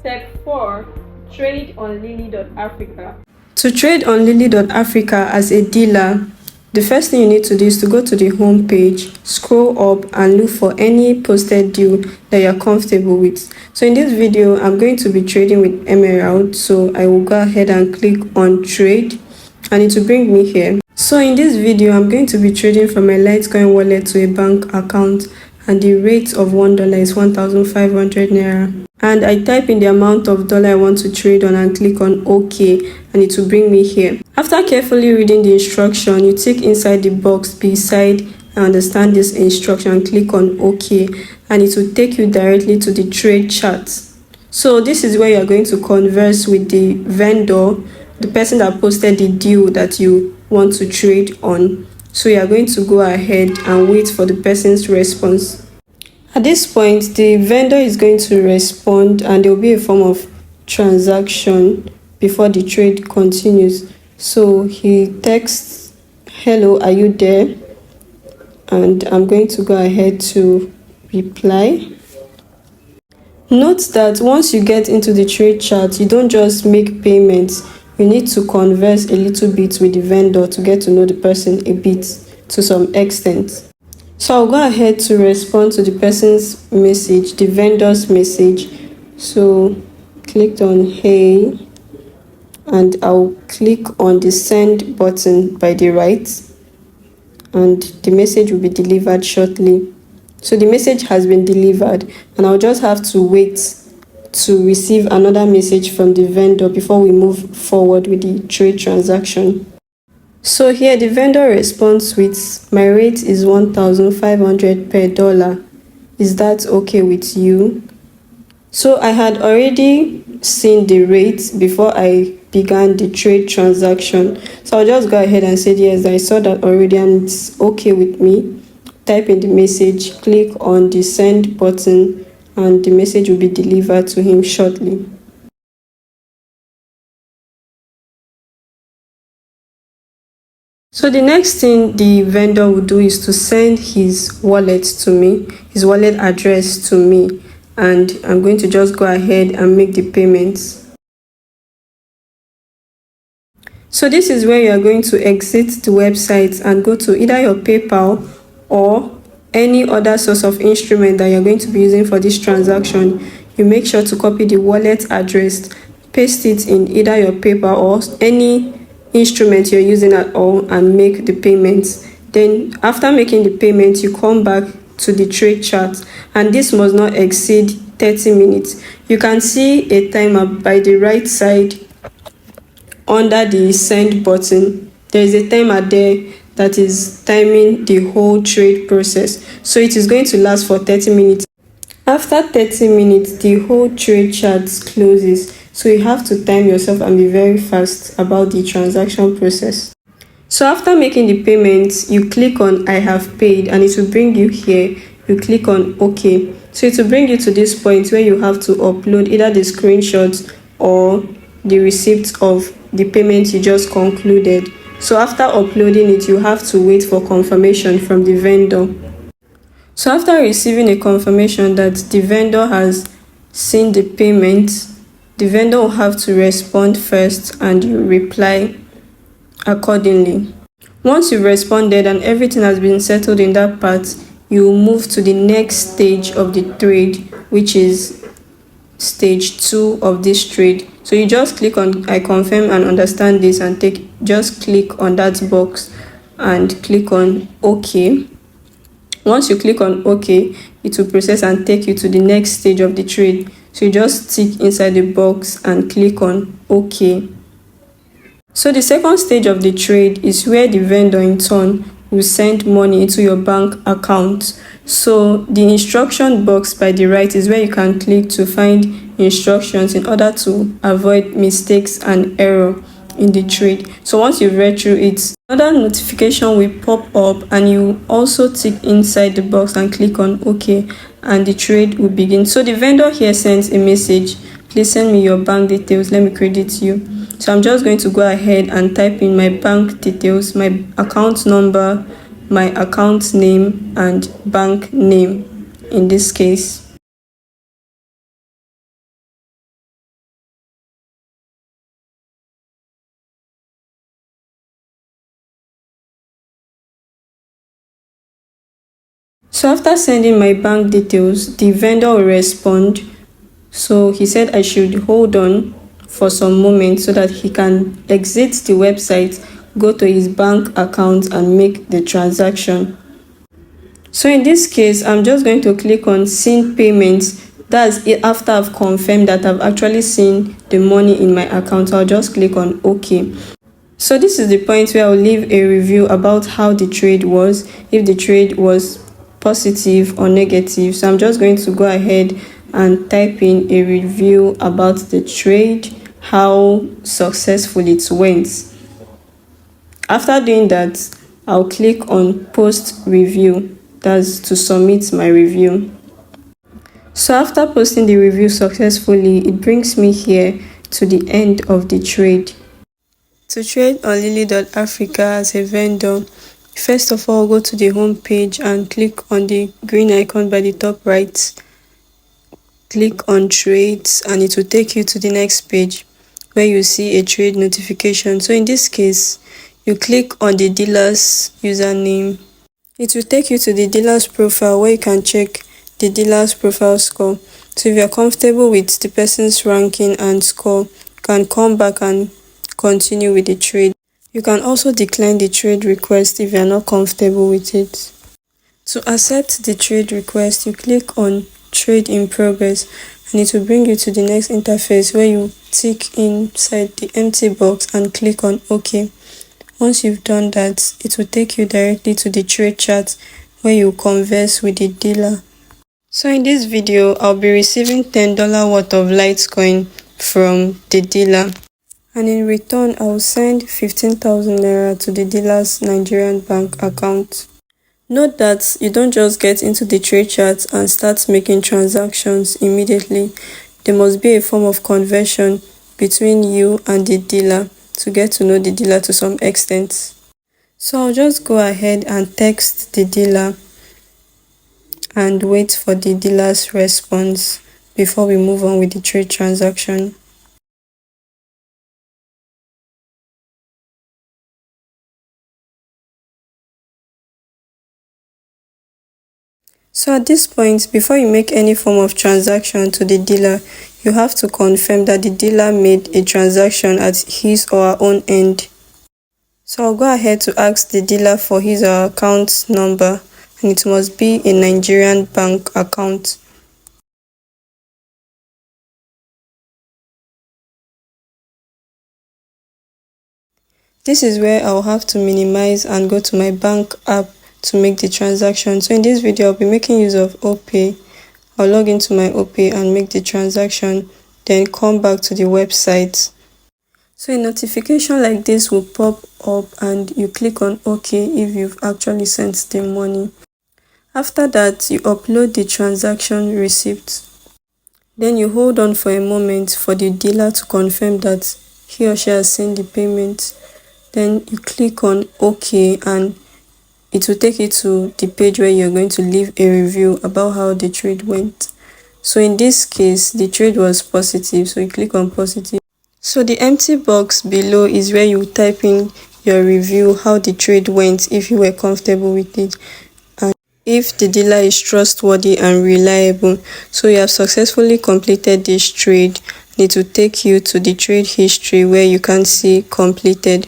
Step 4. Trade on Lily.Africa. To trade on Lily.Africa as a dealer, the first thing you need to do is to go to the home page, scroll up and look for any posted deal that you're comfortable with. So in this video, I'm going to be trading with Emerald. So I will go ahead and click on trade and it will bring me here. So in this video, I'm going to be trading from my Litecoin wallet to a bank account, and the rate of $1 is 1,500 naira. And I type in the amount of dollar I want to trade on and click on OK, and it will bring me here. After carefully reading the instruction, you tick inside the box beside I understand this instruction and click on OK, and it will take you directly to the trade chart. So this is where you are going to converse with the vendor, the person that posted the deal that you want to trade on. So you are going to go ahead and wait for the person's response. At this point, the vendor is going to respond and there will be a form of transaction before the trade continues. So he texts, "Hello, are you there?" And I'm going to go ahead to reply. Note that once you get into the trade chart, you don't just make payments. You need to converse a little bit with the vendor to get to know the person a bit to some extent. So I'll go ahead to respond to the person's message, the vendor's message. So clicked on hey, and I'll click on the send button by the right, and the message will be delivered shortly. So the message has been delivered, and I'll just have to wait to receive another message from the vendor before we move forward with the trade transaction. So here the vendor responds with, "My rate is 1,500 per dollar. Is that okay with you?" So I had already seen the rate before I began the trade transaction. So I'll just go ahead and say, yes, I saw that already and it's okay with me. Type in the message, click on the send button, and the message will be delivered to him shortly. So the next thing the vendor will do is to send his wallet to me, his wallet address to me, and I'm going to just go ahead and make the payments. So this is where you are going to exit the website and go to either your PayPal or any other source of instrument that you're going to be using for this transaction. You make sure to copy the wallet address, paste it in either your PayPal or any instrument you're using at all, and make the payments. Then after making the payment, you come back to the trade chart, and this must not exceed 30 minutes. You can see a timer by the right side under the send button. There is a timer there that is timing the whole trade process. So it is going to last for 30 minutes. After 30 minutes, the whole trade chart closes. So you have to time yourself and be very fast about the transaction process. So after making the payments, you click on I have paid and it will bring you here. You click on OK. So it will bring you to this point where you have to upload either the screenshots or the receipt of the payment you just concluded. So after uploading it, you have to wait for confirmation from the vendor. So after receiving a confirmation that the vendor has seen the payment, the vendor will have to respond first and you reply accordingly. Once you've responded and everything has been settled in that part, you will move to the next stage of the trade, which is stage 2 of this trade. So you just click on I confirm and understand this and just click on that box and click on OK. Once you click on OK, it will process and take you to the next stage of the trade. So you just tick inside the box and click on OK. So the second stage of the trade is where the vendor in turn will send money into your bank account. So the instruction box by the right is where you can click to find instructions in order to avoid mistakes and error in the trade. So once you've read through it, another notification will pop up and you also tick inside the box and click on OK, and the trade will begin. So the vendor here sends a message, "Please send me your bank details, let me credit you." So I'm just going to go ahead and type in my bank details, my account number, my account name, and bank name in this case. So after sending my bank details, the vendor will respond. So he said I should hold on for some moments so that he can exit the website, go to his bank account and make the transaction. So in this case, I'm just going to click on send payments. That's it. After I've confirmed that I've actually seen the money in my account, I'll just click on OK. So this is the point where I'll leave a review about how the trade was, if the trade was positive or negative. So I'm just going to go ahead and type in a review about the trade, how successful it went. After doing that, I'll click on post review. That's to submit my review. So after posting the review successfully, it brings me here to the end of the trade. To trade on Lily.Africa as a vendor, first of all, go to the home page and click on the green icon by the top right. Click on trades and it will take you to the next page where you see a trade notification. So in this case, you click on the dealer's username. It will take you to the dealer's profile where you can check the dealer's profile score. So if you're comfortable with the person's ranking and score, you can come back and continue with the trade. You can also decline the trade request if you're not comfortable with it. To accept the trade request, you click on trade in progress and it will bring you to the next interface where you tick inside the empty box and click on OK. Once you've done that, it will take you directly to the trade chat where you converse with the dealer. So in this video, I'll be receiving $10 worth of Litecoin from the dealer. And in return, I will send 15,000 naira to the dealer's Nigerian bank account. Note that you don't just get into the trade chat and start making transactions immediately. There must be a form of conversion between you and the dealer to get to know the dealer to some extent. So I'll just go ahead and text the dealer and wait for the dealer's response before we move on with the trade transaction. So at this point, before you make any form of transaction to the dealer, you have to confirm that the dealer made a transaction at his or her own end. So I'll go ahead to ask the dealer for his or her account number, and it must be a Nigerian bank account. This is where I'll have to minimize and go to my bank app to make the transaction. So in this video, I'll be making use of OPay. I'll log into my OPay and make the transaction, then come back to the website. So a notification like this will pop up and you click on OK if you've actually sent the money. After that, you upload the transaction receipt. Then you hold on for a moment for the dealer to confirm that he or she has seen the payment. Then you click on OK and it will take you to the page where you're going to leave a review about how the trade went. So in this case, the trade was positive, so you click on positive. So the empty box below is where you type in your review, how the trade went, if you were comfortable with it, and if the dealer is trustworthy and reliable. So you have successfully completed this trade. It will take you to the trade history where you can see completed.